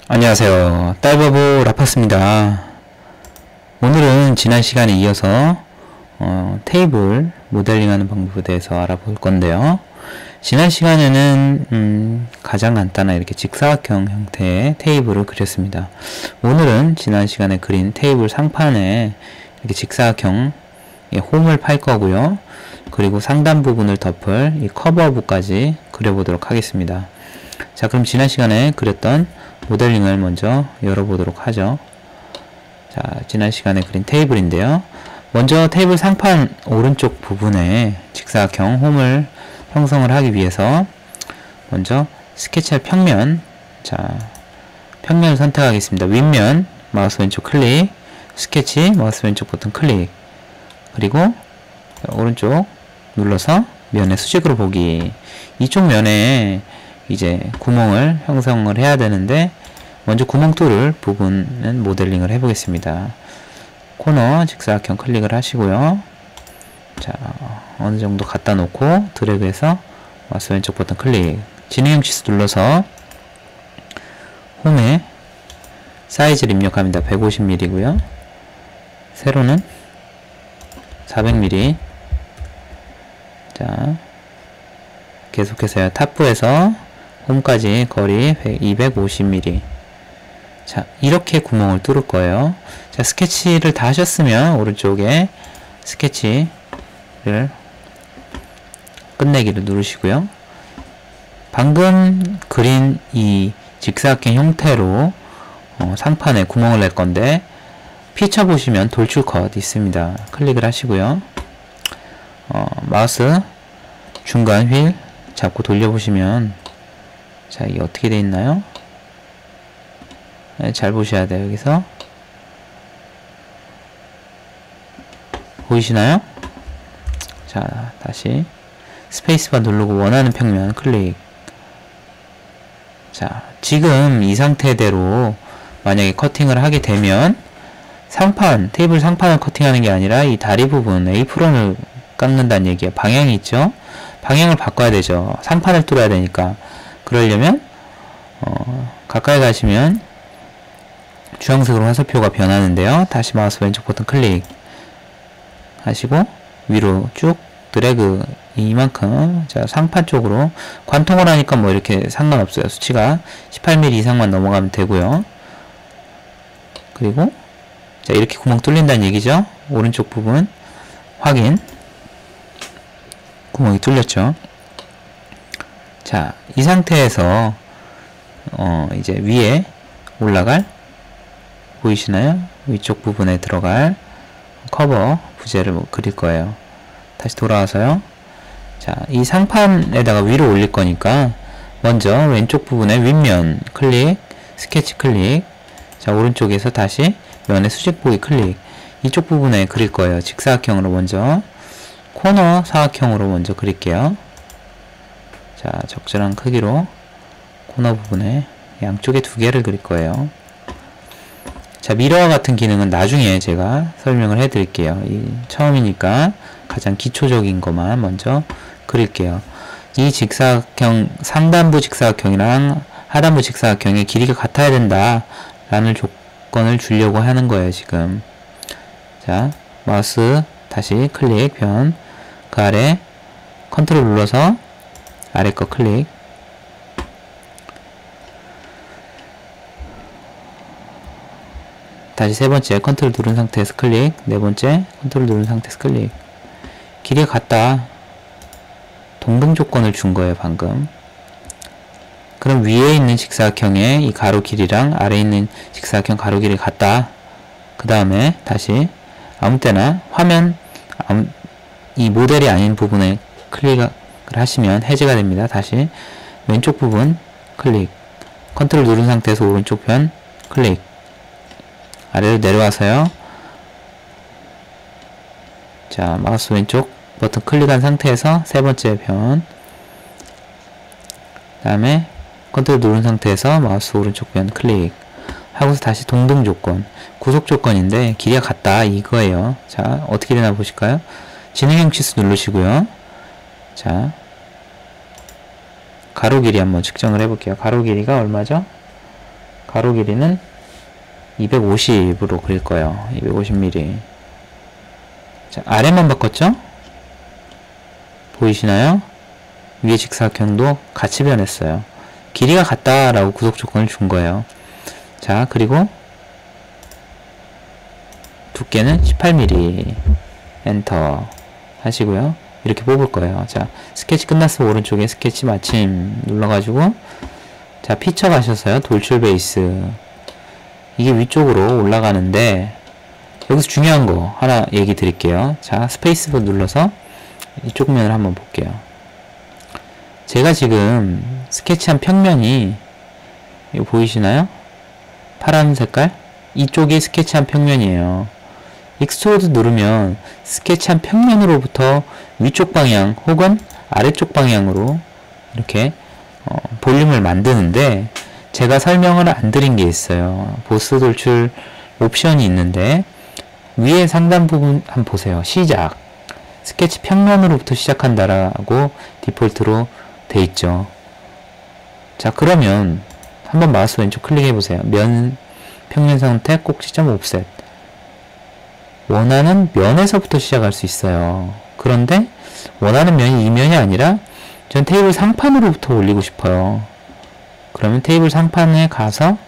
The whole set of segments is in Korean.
안녕하세요. 딸바보 라파스입니다. 오늘은 지난 시간에 이어서 테이블 모델링하는 방법에 대해서 알아볼 건데요. 지난 시간에는 가장 간단한 이렇게 직사각형 형태의 테이블을 그렸습니다. 오늘은 지난 시간에 그린 테이블 상판에 이렇게 직사각형 홈을 팔 거고요. 그리고 상단 부분을 덮을 이 커버부까지 그려보도록 하겠습니다. 자, 그럼 지난 시간에 그렸던 모델링을 먼저 열어보도록 하죠. 자, 지난 시간에 그린 테이블인데요. 먼저 테이블 상판 오른쪽 부분에 직사각형 홈을 형성을 하기 위해서 먼저 스케치할 평면, 자, 평면을 선택하겠습니다. 윗면 마우스 왼쪽 클릭, 스케치 마우스 왼쪽 버튼 클릭, 그리고 오른쪽 눌러서 면의 수직으로 보기. 이쪽 면에 이제 구멍을 형성을 해야 되는데 먼저 구멍 뚫을 부분은 모델링을 해보겠습니다. 코너 직사각형 클릭을 하시고요. 자, 어느 정도 갖다 놓고 드래그해서 마우스 왼쪽 버튼 클릭, 진행형 치수 눌러서 홈에 사이즈를 입력합니다. 150mm고요. 세로는 400mm. 자, 계속해서요. 탑부에서 홈까지 거리 250mm. 자, 이렇게 구멍을 뚫을 거예요. 자, 스케치를 다 하셨으면 오른쪽에 스케치를 끝내기를 누르시고요. 방금 그린 이 직사각형 형태로 상판에 구멍을 낼 건데 피쳐 보시면 돌출 컷 있습니다. 클릭을 하시고요. 마우스 중간 휠 잡고 돌려보시면, 자, 이게 어떻게 되어 있나요? 네, 잘 보셔야 돼요. 여기서 보이시나요? 자, 다시 스페이스바 누르고 원하는 평면 클릭. 자, 지금 이 상태대로 만약에 커팅을 하게 되면 상판, 테이블 상판을 커팅하는 게 아니라 이 다리 부분 에이프론을 깎는다는 얘기예요. 방향이 있죠? 방향을 바꿔야 되죠. 상판을 뚫어야 되니까. 그러려면 가까이 가시면 주황색으로 화살표가 변하는데요. 다시 마우스 왼쪽 버튼 클릭 하시고 위로 쭉 드래그 이만큼, 자, 상판 쪽으로 관통을 하니까 뭐 이렇게 상관없어요. 수치가 18mm 이상만 넘어가면 되고요. 그리고 자, 이렇게 구멍 뚫린다는 얘기죠. 오른쪽 부분 확인. 구멍이 뚫렸죠. 자, 이 상태에서 이제 위에 올라갈, 보이시나요? 위쪽 부분에 들어갈 커버 부재를 그릴 거예요. 다시 돌아와서요. 자, 이 상판에다가 위로 올릴 거니까 먼저 왼쪽 부분에 윗면 클릭, 스케치 클릭. 자, 오른쪽에서 다시 면의 수직 보기 클릭. 이쪽 부분에 그릴 거예요. 직사각형으로 먼저 코너 사각형으로 먼저 그릴게요. 자, 적절한 크기로 코너 부분에 양쪽에 두 개를 그릴 거예요. 자, 미러와 같은 기능은 나중에 제가 설명을 해 드릴게요. 처음이니까 가장 기초적인 것만 먼저 그릴게요. 이 직사각형, 상단부 직사각형이랑 하단부 직사각형의 길이가 같아야 된다 라는 조건을 주려고 하는 거예요, 지금. 자, 마우스 다시 클릭, 변, 그 아래 컨트롤 눌러서 아래 거 클릭. 다시 세 번째 컨트롤 누른 상태에서 클릭, 네 번째 컨트롤 누른 상태에서 클릭. 길이가 같다. 동등 조건을 준 거예요, 방금. 그럼 위에 있는 직사각형의 이 가로 길이랑 아래에 있는 직사각형 가로 길이 같다. 그 다음에 다시 아무 때나 화면, 이 모델이 아닌 부분에 클릭을 하시면 해제가 됩니다. 다시 왼쪽 부분 클릭, 컨트롤 누른 상태에서 오른쪽 편 클릭, 아래로 내려와서요. 자, 마우스 왼쪽 버튼 클릭한 상태에서 세 번째 편, 그 다음에 컨트롤 누른 상태에서 마우스 오른쪽 편 클릭 하고서 다시 동등 조건, 구속 조건인데 길이가 같다 이거예요. 자, 어떻게 되나 보실까요? 진행형 치수 누르시고요. 자, 가로 길이 한번 측정을 해볼게요. 가로 길이가 얼마죠? 가로 길이는 250으로 그릴 거예요. 250mm. 자, 아래만 바꿨죠? 보이시나요? 위에 직사각형도 같이 변했어요. 길이가 같다라고 구속 조건을 준 거예요. 자, 그리고 두께는 18mm. 엔터 하시고요. 이렇게 뽑을 거예요. 자, 스케치 끝났으면 오른쪽에 스케치 마침 눌러가지고, 자, 피처 가셔서요. 돌출 베이스. 이게 위쪽으로 올라가는데, 여기서 중요한 거 하나 얘기 드릴게요. 자, 스페이스바 눌러서 이쪽 면을 한번 볼게요. 제가 지금 스케치한 평면이, 이거 보이시나요? 파란 색깔? 이쪽이 스케치한 평면이에요. 익스트루드 누르면 스케치한 평면으로부터 위쪽 방향 혹은 아래쪽 방향으로 이렇게 볼륨을 만드는데, 제가 설명을 안 드린 게 있어요. 보스 돌출 옵션이 있는데, 위에 상단 부분 한번 보세요. 시작. 스케치 평면으로부터 시작한다라고 디폴트로 돼 있죠. 자, 그러면 한번 마우스 왼쪽 클릭해 보세요. 면 평면 선택 꼭지점 옵셋. 원하는 면에서부터 시작할 수 있어요. 그런데 원하는 면이 이 면이 아니라 전 테이블 상판으로부터 올리고 싶어요. 그러면 테이블 상판에 가서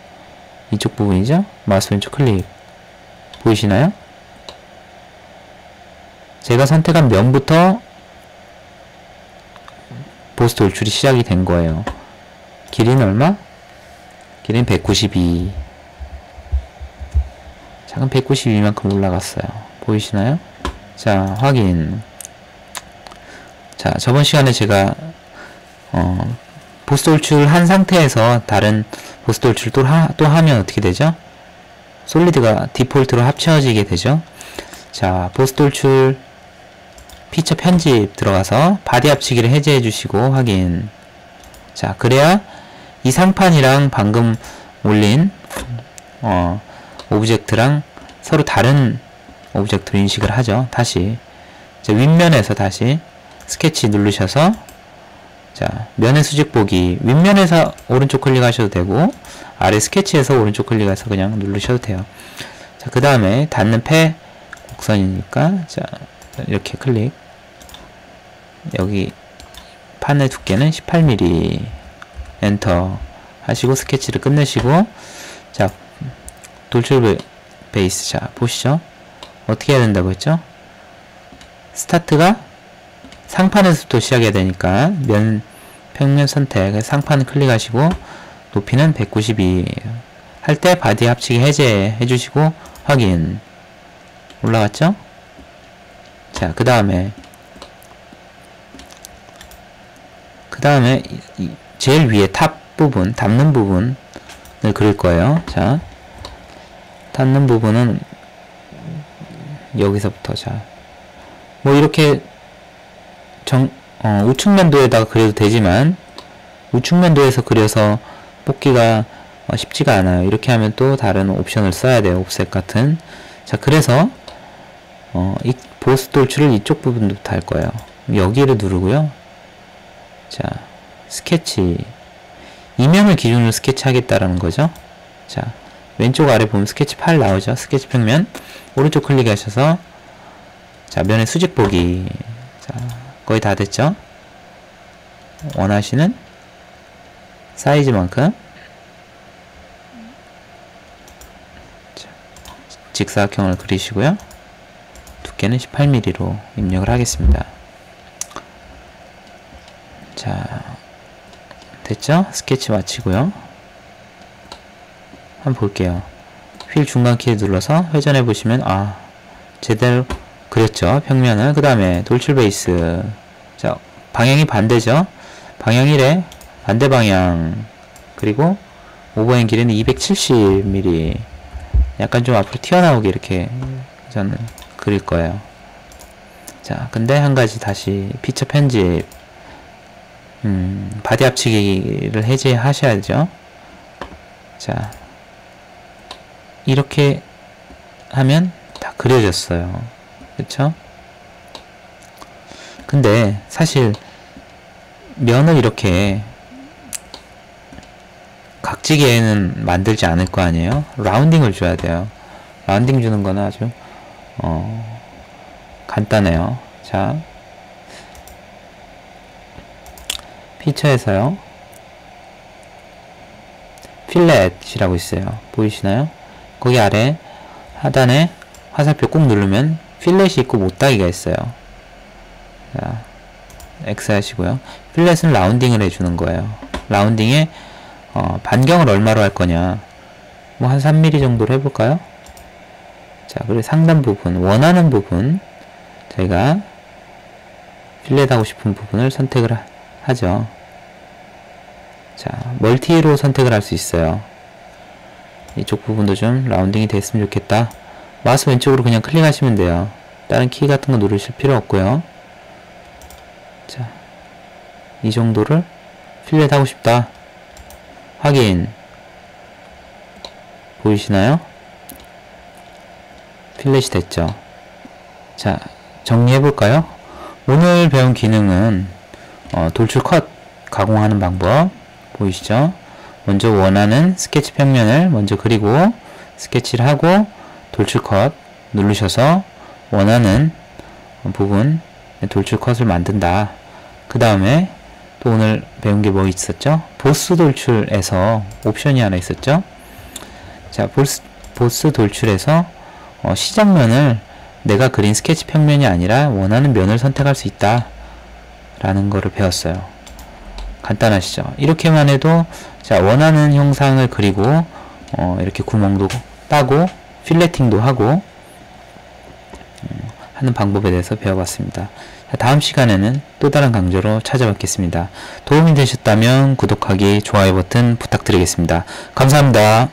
이쪽 부분이죠. 마우스 왼쪽 클릭. 보이시나요? 제가 선택한 면부터 보스 돌출이 시작이 된 거예요. 길이는 얼마? 길이는 192. 자, 그럼 192만큼 올라갔어요. 보이시나요? 자, 확인. 자, 저번 시간에 제가 보스 돌출 한 상태에서 다른 보스 돌출 또 하면 어떻게 되죠? 솔리드가 디폴트로 합쳐지게 되죠. 자, 보스 돌출 피처 편집 들어가서 바디 합치기를 해제해 주시고 확인. 자, 그래야 이 상판이랑 방금 올린 오브젝트랑 서로 다른 오브젝트로 인식을 하죠. 다시 자, 윗면에서 다시 스케치 누르셔서, 자, 면의 수직 보기, 윗면에서 오른쪽 클릭하셔도 되고 아래 스케치에서 오른쪽 클릭해서 그냥 누르셔도 돼요. 자, 그 다음에 닿는 패 곡선이니까, 자, 이렇게 클릭. 여기 판의 두께는 18mm. 엔터 하시고 스케치를 끝내시고, 자, 돌출 베이스. 자, 보시죠. 어떻게 해야 된다고 했죠? 스타트가 상판에서부터 시작해야 되니까 면 평면 선택, 상판 클릭하시고 높이는 192 할 때 바디 합치기 해제 해주시고 확인. 올라갔죠? 자, 그 다음에 제일 위에 탑 부분, 닿는 부분을 그릴 거예요. 자, 닿는 부분은 여기서부터, 자, 뭐 이렇게 우측면도에다가 그려도 되지만 우측면도에서 그려서 뽑기가 쉽지가 않아요. 이렇게 하면 또 다른 옵션을 써야 돼요. 옵셋 같은. 자, 그래서 이 보스 돌출을 이쪽 부분부터 할 거예요. 여기를 누르고요. 자, 스케치. 이면을 기준으로 스케치 하겠다라는 거죠. 자, 왼쪽 아래 보면 스케치 파일 나오죠. 스케치 평면. 오른쪽 클릭하셔서, 자, 면의 수직 보기. 자, 거의 다 됐죠? 원하시는 사이즈만큼, 자, 직사각형을 그리시고요. 두께는 18mm로 입력을 하겠습니다. 자, 됐죠? 스케치 마치고요. 한번 볼게요. 휠 중간 키를 눌러서 회전해 보시면, 아, 제대로 그렸죠? 평면을. 그 다음에 돌출 베이스. 자, 방향이 반대죠? 방향 1에 반대 방향. 그리고 오버행 길이는 270mm. 약간 좀 앞으로 튀어나오게 이렇게 저는 그릴 거예요. 자, 근데 한 가지 다시 피처 편집. 바디 합치기를 해제하셔야죠. 자, 이렇게 하면 다 그려졌어요. 그쵸? 근데 사실 면을 이렇게 박지게는 만들지 않을 거 아니에요. 라운딩을 줘야 돼요. 라운딩 주는 거는 아주 간단해요. 자, 피처에서요, 필렛이라고 있어요. 보이시나요? 거기 아래 하단에 화살표 꾹 누르면 필렛이 있고 못따기가 있어요. 자, X 하시고요. 필렛은 라운딩을 해주는 거예요. 라운딩에 반경을 얼마로 할 거냐, 뭐 한 3mm 정도로 해볼까요? 자, 그리고 상단 부분, 원하는 부분, 저희가 필렛 하고 싶은 부분을 선택을 하죠. 자, 멀티로 선택을 할 수 있어요. 이쪽 부분도 좀 라운딩이 됐으면 좋겠다. 마우스 왼쪽으로 그냥 클릭하시면 돼요. 다른 키 같은 거 누르실 필요 없고요. 자, 이 정도를 필렛 하고 싶다. 확인. 보이시나요? 필렛이 됐죠. 자, 정리해볼까요? 오늘 배운 기능은 돌출 컷 가공하는 방법 보이시죠? 먼저 원하는 스케치 평면을 먼저 그리고 스케치를 하고 돌출 컷 누르셔서 원하는 부분 돌출 컷을 만든다. 그 다음에 또 오늘 배운 게 뭐 있었죠? 보스 돌출에서 옵션이 하나 있었죠? 자, 보스 돌출에서 시작면을 내가 그린 스케치 평면이 아니라 원하는 면을 선택할 수 있다 라는 거를 배웠어요. 간단하시죠? 이렇게만 해도, 자, 원하는 형상을 그리고 이렇게 구멍도 따고 필레팅도 하고 하는 방법에 대해서 배워봤습니다. 자, 다음 시간에는 또 다른 강좌로 찾아뵙겠습니다. 도움이 되셨다면 구독하기, 좋아요 버튼 부탁드리겠습니다. 감사합니다.